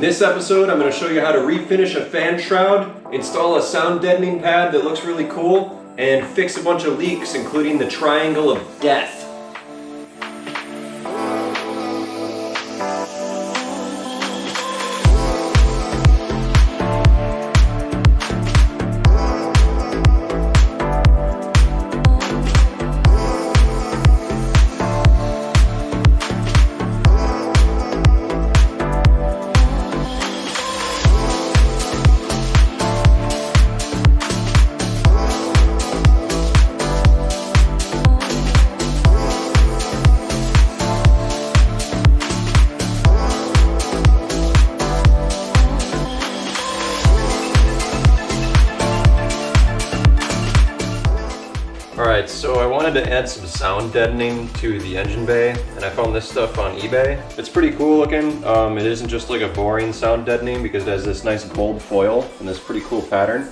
this episode, I'm going to show you how to refinish a fan shroud, install a sound deadening pad that looks really cool, and fix a bunch of leaks, including the triangle of death. Alright, so I wanted to add some sound deadening to the engine bay, and I found this stuff on eBay. It's pretty cool looking. It isn't just like a boring sound deadening because it has this nice gold foil and this pretty cool pattern.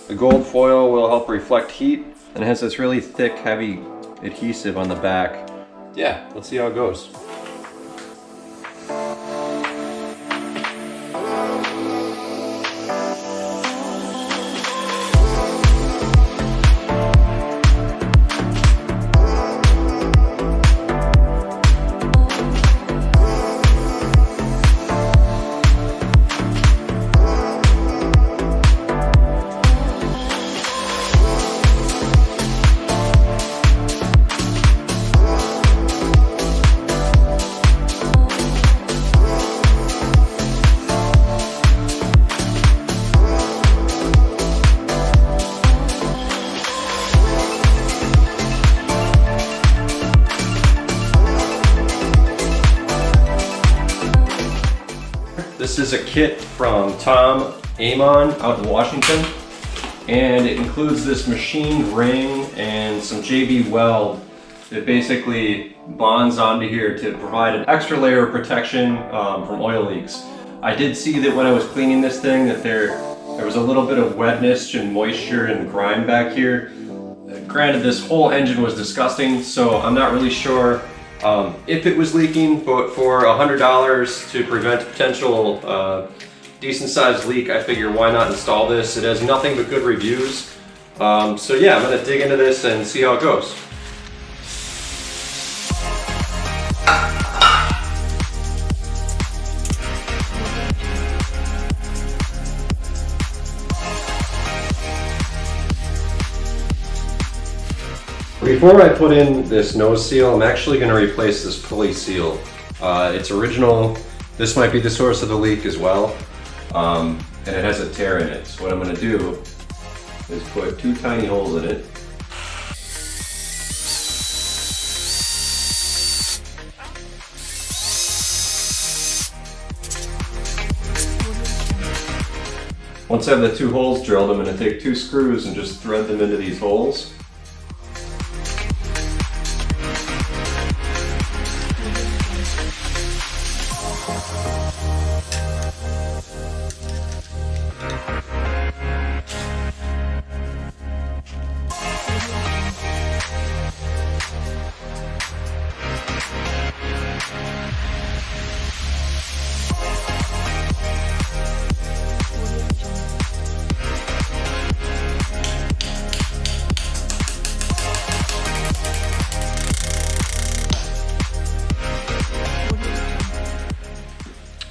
The gold foil will help reflect heat, and it has this really thick, heavy adhesive on the back. Yeah, let's see how it goes. This is a kit from Tom Amon out in Washington, and it includes this machined ring and some JB weld that basically bonds onto here to provide an extra layer of protection from oil leaks. I did see that when I was cleaning this thing that there was a little bit of wetness and moisture and grime back here. Granted, this whole engine was disgusting, so I'm not really sure if it was leaking, but for $100 to prevent a potential decent sized leak, I figure why not install this. It has nothing but good reviews. So yeah, I'm gonna dig into this and see how it goes. Before I put in this nose seal, I'm actually going to replace this pulley seal. It's original. This might be the source of the leak as well, and it has a tear in it. So what I'm going to do is put two tiny holes in it. Once I have the two holes drilled, I'm going to take two screws and just thread them into these holes.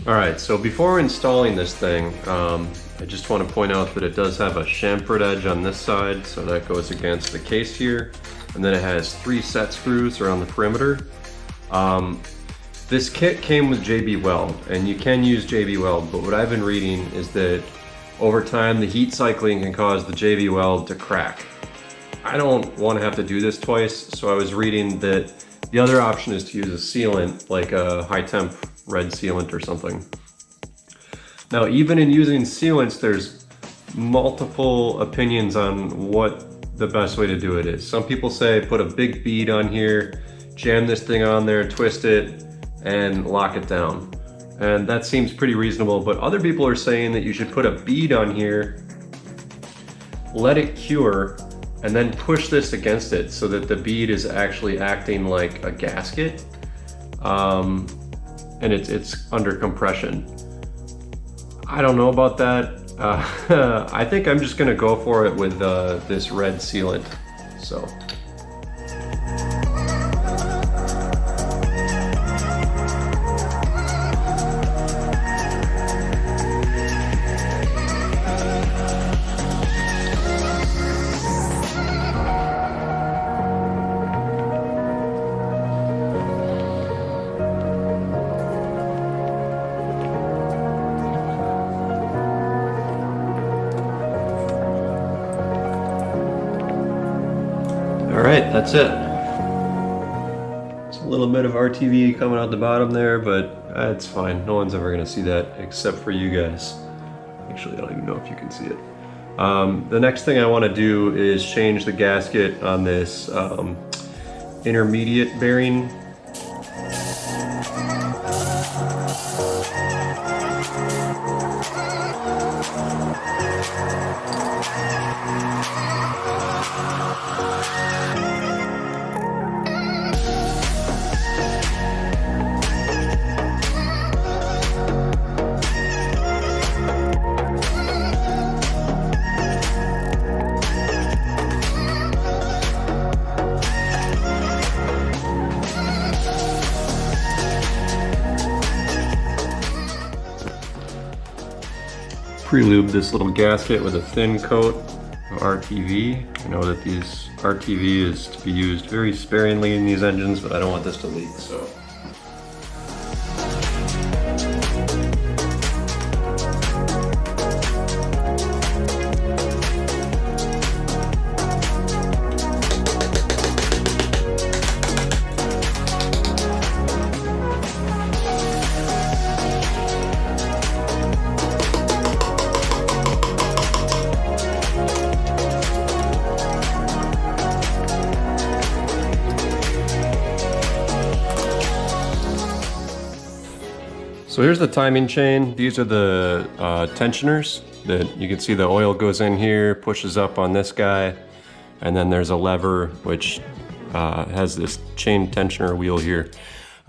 Alright, so before installing this thing, I just want to point out that it does have a chamfered edge on this side, so that goes against the case here, and then it has 3 set screws around the perimeter. This kit came with JB Weld, and you can use JB Weld, but what I've been reading is that over time the heat cycling can cause the JB Weld to crack. I don't want to have to do this twice, so I was reading that the other option is to use a sealant, like a high temp red sealant or something. Now, even in using sealants, there's multiple opinions on what the best way to do it is. Some people say put a big bead on here, jam this thing on there, twist it, and lock it down. And that seems pretty reasonable, but other people are saying that you should put a bead on here, let it cure, and then push this against it so that the bead is actually acting like a gasket. And it's under compression. I don't know about that. I think I'm just gonna go for it with this red sealant. So. Alright, that's it. It's a little bit of RTV coming out the bottom there, but it's fine. No one's ever going to see that except for you guys. Actually, I don't even know if you can see it. The next thing I want to do is change the gasket on this intermediate bearing. Pre-lube this little gasket with a thin coat of RTV. I know that these RTV is to be used very sparingly in these engines, but I don't want this to leak, so. So here's the timing chain. These are the tensioners that you can see the oil goes in here, pushes up on this guy, and then there's a lever which has this chain tensioner wheel here.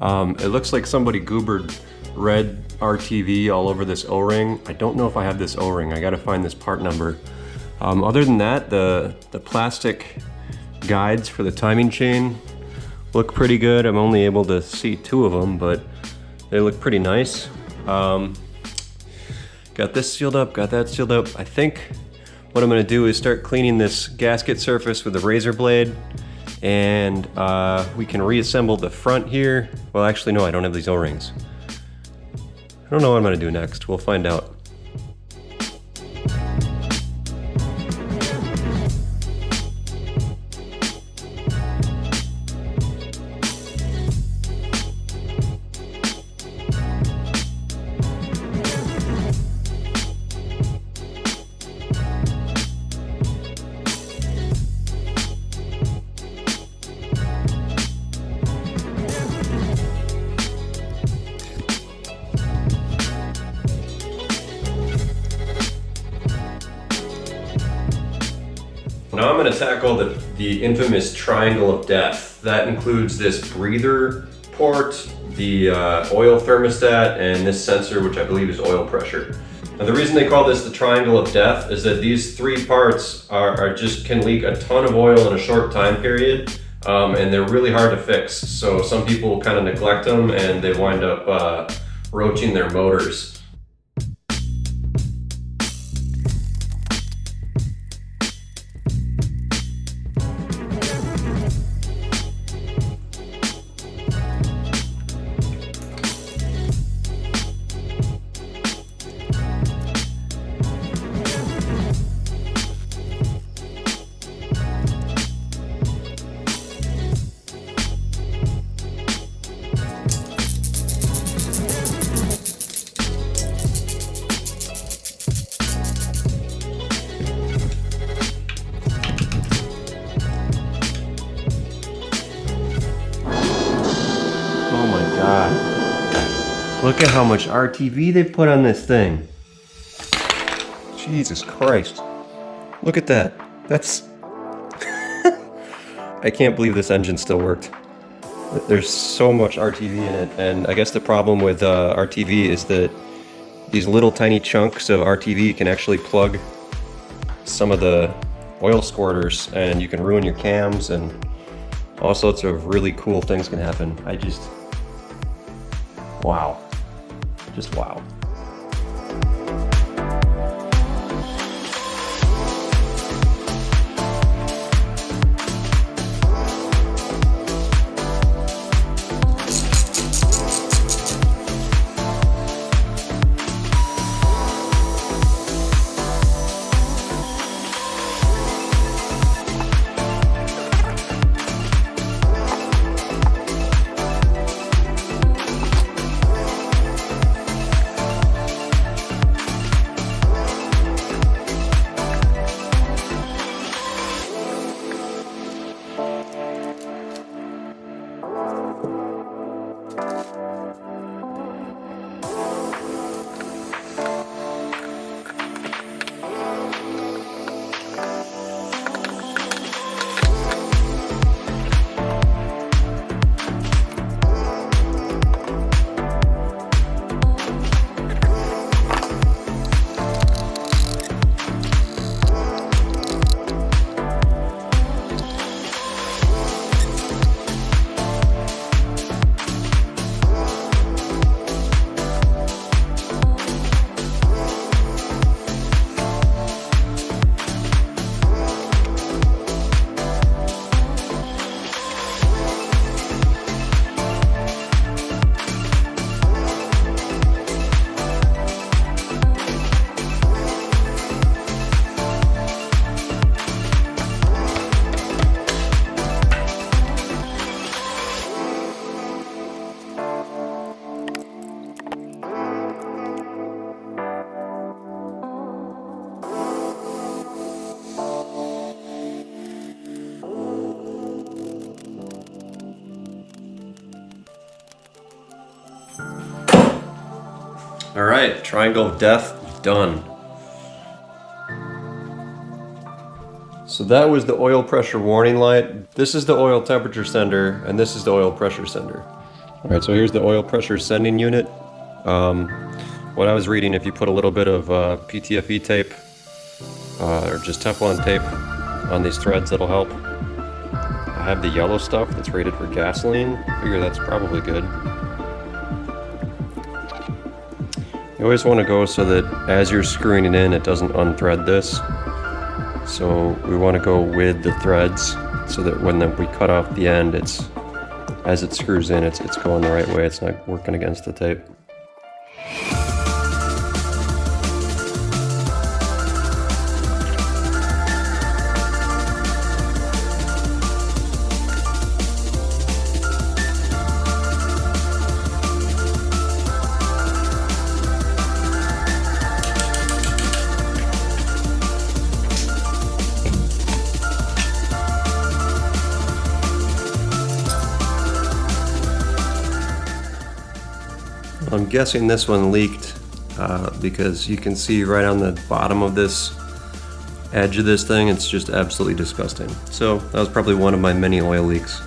It looks like somebody goobered red RTV all over this O-ring. I don't know if I have this O-ring. I gotta find this part number. Other than that, the plastic guides for the timing chain look pretty good. I'm only able to see 2 of them, but they look pretty nice. Got this sealed up, got that sealed up. I think what I'm gonna do is start cleaning this gasket surface with a razor blade, and we can reassemble the front here. Well, actually, no, I don't have these O-rings. I don't know what I'm gonna do next. We'll find out. Now I'm going to tackle the infamous triangle of death. That includes this breather port, the oil thermostat, and this sensor, which I believe is oil pressure. Now the reason they call this the triangle of death is that these 3 parts just can leak a ton of oil in a short time period, and they're really hard to fix. So some people kind of neglect them and they wind up roaching their motors. Look at how much RTV they put on this thing. Jesus Christ. Look at that. That's... I can't believe this engine still worked. There's so much RTV in it, and I guess the problem with RTV is that these little tiny chunks of RTV can actually plug some of the oil squirters, and you can ruin your cams, and all sorts of really cool things can happen. Wow. Just wow. All right, triangle of death done. So that was the oil pressure warning light. This is the oil temperature sender, and this is the oil pressure sender. All right, so here's the oil pressure sending unit. What I was reading, if you put a little bit of PTFE tape or just Teflon tape on these threads, that'll help. I have the yellow stuff that's rated for gasoline. I figure that's probably good. You always want to go so that as you're screwing it in, it doesn't unthread this. So we want to go with the threads so that when we cut off the end, as it screws in, it's going the right way. It's not working against the tape. I'm guessing this one leaked because you can see right on the bottom of this edge of this thing, it's just absolutely disgusting. So that was probably one of my many oil leaks.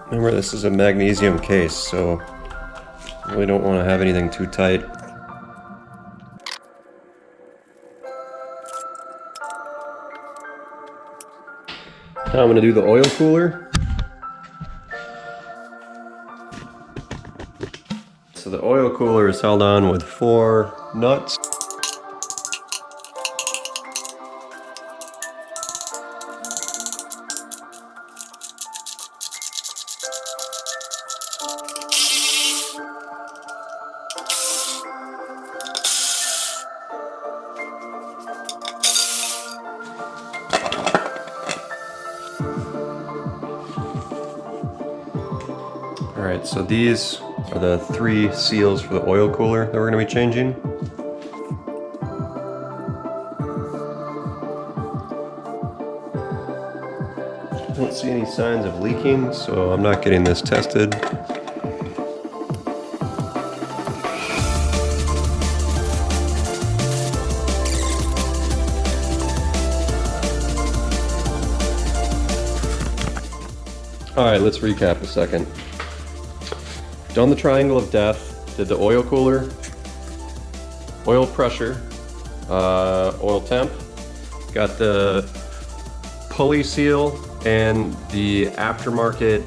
Remember, this is a magnesium case, so you really don't want to have anything too tight. Now I'm going to do the oil cooler. So the oil cooler is held on with 4 nuts. Alright, so these are the 3 seals for the oil cooler that we're going to be changing. see any signs of leaking, so I'm not getting this tested. Alright, let's recap a second. Done the triangle of death, did the oil cooler, oil pressure, oil temp, got the pulley seal and the aftermarket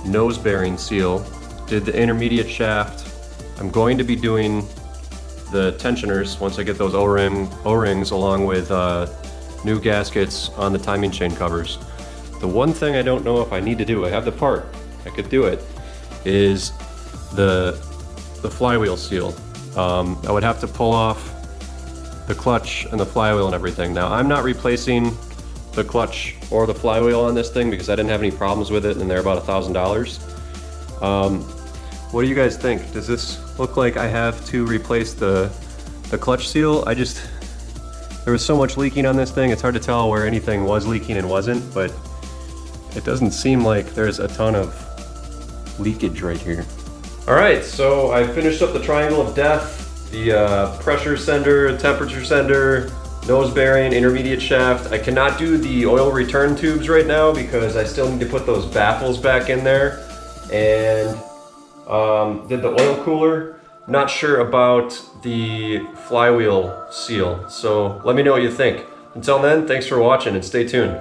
nose bearing seal, did the intermediate shaft. I'm going to be doing the tensioners once I get those O-rings along with new gaskets on the timing chain covers. The one thing I don't know if I need to do, I have the part, I could do it, is the flywheel seal. I would have to pull off the clutch and the flywheel and everything. Now, I'm not replacing the clutch or the flywheel on this thing because I didn't have any problems with it and they're about $1,000. What do you guys think? Does this look like I have to replace the clutch seal? There was so much leaking on this thing, it's hard to tell where anything was leaking and wasn't, but it doesn't seem like there's a ton of leakage right here. All right, so I finished up the triangle of death, the pressure sender, temperature sender, nose bearing, intermediate shaft. I cannot do the oil return tubes right now because I still need to put those baffles back in there. And did the oil cooler. Not sure about the flywheel seal, so let me know what you think. Until then, thanks for watching and stay tuned.